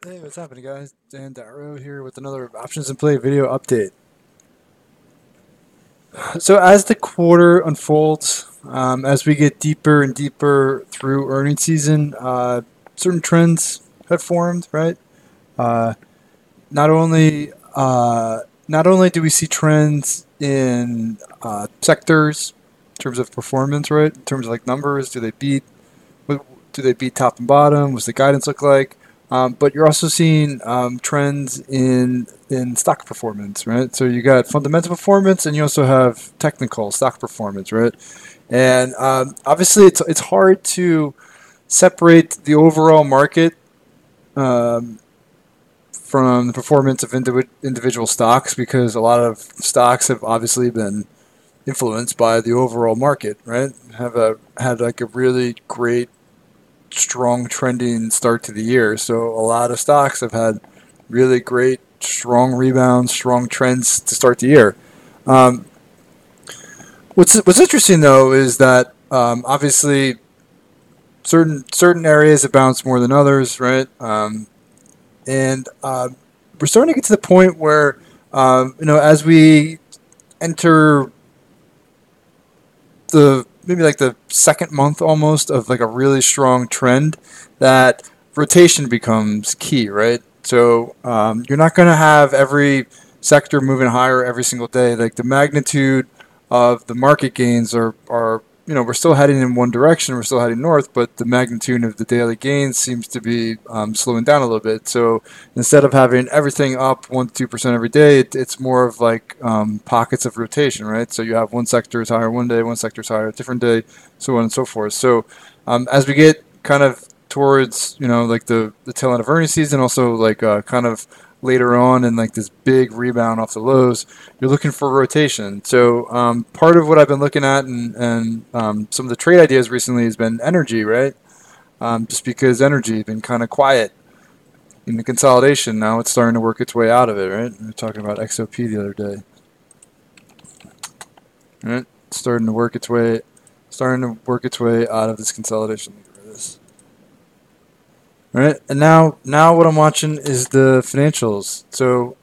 Hey, what's happening, guys? Dan Darrow here with another Options in Play video update. So, as the quarter unfolds, as we get deeper and deeper through earnings season, certain trends have formed, right? Uh, not only not only do we see trends in sectors in terms of performance, right? In terms of like numbers, do they beat top and bottom? What's the guidance look like? But you're also seeing trends in stock performance, right? So you got fundamental performance, and you also have technical stock performance, right? And obviously, it's hard to separate the overall market um, from the performance of individual stocks because a lot of stocks have obviously been influenced by the overall market, right? Have a had like a really great strong trending start to the year. So a lot of stocks have had really great, strong rebounds, strong trends to start the year. Um, what's interesting though is that obviously certain areas have bounced more than others, right? And we're starting to get to the point where as we enter the maybe like the second month almost of like a really strong trend that rotation becomes key, right? So you're not going to have every sector moving higher every single day. Like the magnitude of the market gains are we're still heading in one direction, we're still heading north, but the magnitude of the daily gains seems to be slowing down a little bit. So instead of having everything up 1 to 2% every day, it's more of like pockets of rotation, right? So you have one sector is higher one day, one sector is higher a different day, so on and so forth. So as we get kind of towards like the tail end of earnings season, also like kind of later on and like this big rebound off the lows, you're looking for rotation. So part of what I've been looking at and some of the trade ideas recently has been energy, right? Just because energy has been kind of quiet in the consolidation. Now it's starting to work its way out of it, right? We were talking about XOP the other day, right? Starting to work its way out of this consolidation. Look at this. All right, and now what I'm watching is the financials. So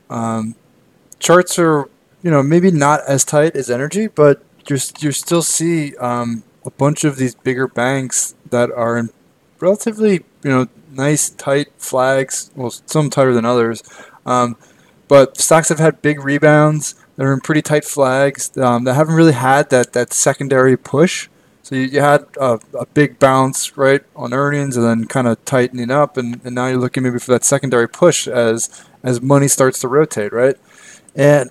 charts are maybe not as tight as energy, but you still see a bunch of these bigger banks that are in relatively nice tight flags. Well, some tighter than others, um, but stocks have had big rebounds. They're in pretty tight flags. They haven't really had that secondary push. So you had a big bounce right on earnings, and then kind of tightening up, and now you're looking maybe for that secondary push as money starts to rotate, right? And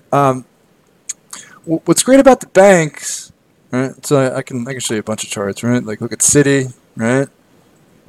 what's great about the banks, right? So I can show you a bunch of charts, right? Like look at Citi, right?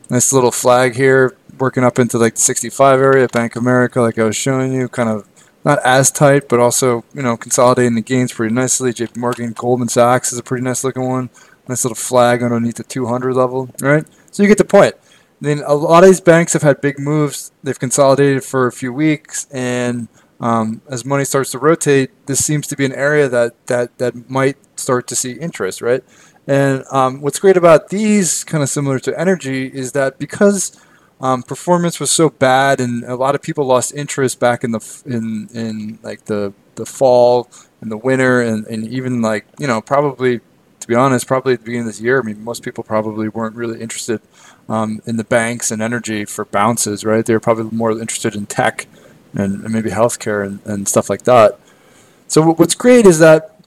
Nice little flag here, working up into like the 65 area. Bank of America, like I was showing you, kind of not as tight, but also consolidating the gains pretty nicely. J.P. Morgan, Goldman Sachs is a pretty nice looking one. Nice little flag underneath the 200 level, right? So you get the point. Then a lot of these banks have had big moves. They've consolidated for a few weeks, and as money starts to rotate, this seems to be an area that might start to see interest, right? And what's great about these, kind of similar to energy, is that because performance was so bad, and a lot of people lost interest back in in like the fall and the winter, and even like probably to be honest, probably at the beginning of this year, I mean, most people probably weren't really interested in the banks and energy for bounces, right? They were probably more interested in tech and maybe healthcare and stuff like that. So what's great is that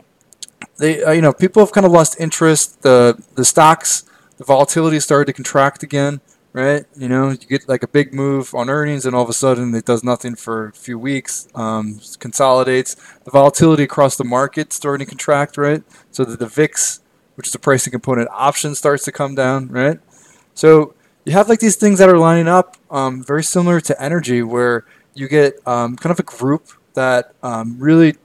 they people have kind of lost interest. The stocks, the volatility started to contract again, right? You get like a big move on earnings, and all of a sudden it does nothing for a few weeks, consolidates. The volatility across the market starting to contract, right? So that the VIX, which is a pricing component option, starts to come down, right? So you have like these things that are lining up, very similar to energy, where you get kind of a group that really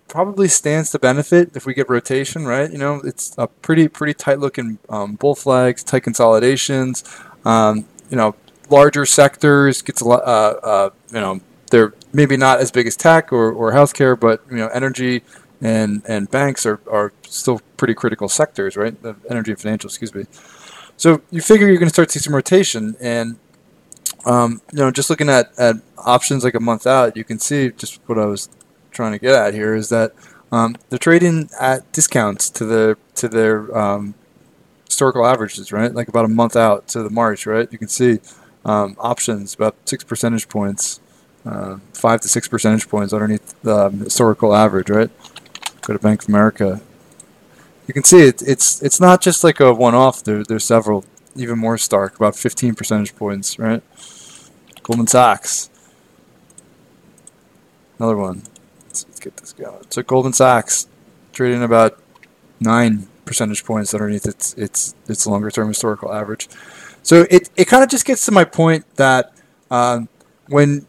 probably stands to benefit if we get rotation, right? It's a pretty tight looking bull flags, tight consolidations. You know, larger sectors gets a lot. They're maybe not as big as tech or healthcare, but energy and banks are still pretty critical sectors, right? The energy and financial, excuse me. So you figure you're going to start to see some rotation, and Just looking at options like a month out, you can see just what I was trying to get at here is that they're trading at discounts to their historical averages, right? Like about a month out to the March, right? You can see options about 6 percentage points, 5 to 6 percentage points underneath the historical average, right? Go to Bank of America. You can see it's not just like a one-off. There's several, even more stark, about 15 percentage points, right? Goldman Sachs, another one. Let's get this going. So Goldman Sachs trading about 9 percentage points underneath its longer term historical average. So it kind of just gets to my point that when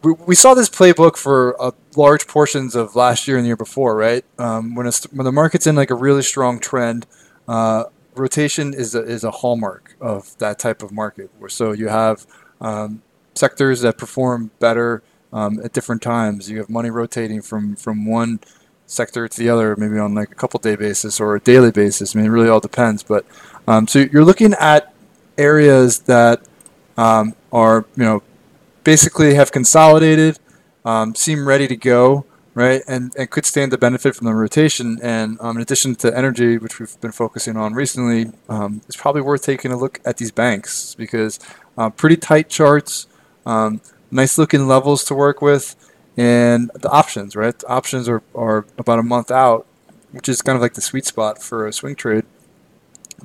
we saw this playbook for large portions of last year and the year before, right? When the market's in like a really strong trend, rotation is a hallmark of that type of market. So you have sectors that perform better at different times. You have money rotating from one sector to the other, maybe on like a couple day basis or a daily basis. I mean, it really all depends. But so you're looking at areas that are basically have consolidated, seem ready to go, right, and could stand to benefit from the rotation. And in addition to energy, which we've been focusing on recently, it's probably worth taking a look at these banks because pretty tight charts, nice looking levels to work with, and the options, right? The options are about a month out, which is kind of like the sweet spot for a swing trade.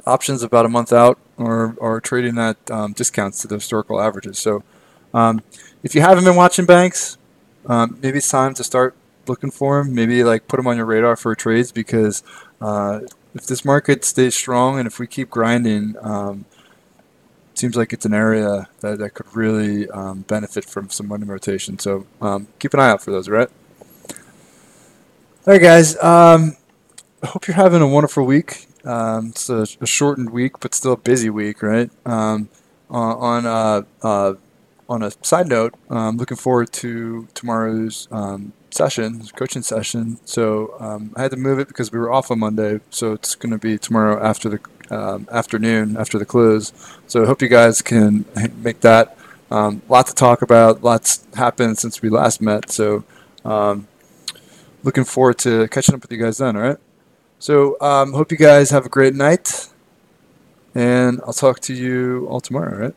Options about a month out are trading at discounts to the historical averages. So if you haven't been watching banks, maybe it's time to start looking for them. Maybe like put them on your radar for trades because if this market stays strong and if we keep grinding, it seems like it's an area that could really benefit from some money rotation. So keep an eye out for those, right? All right, guys. I hope you're having a wonderful week. It's a shortened week, but still a busy week, right? On a side note, I'm looking forward to tomorrow's coaching session. So I had to move it because we were off on Monday, so it's going to be tomorrow after the afternoon, after the close. So I hope you guys can make that. Lot to talk about. Lots happened since we last met. So looking forward to catching up with you guys then. All right. So hope you guys have a great night, and I'll talk to you all tomorrow. All right.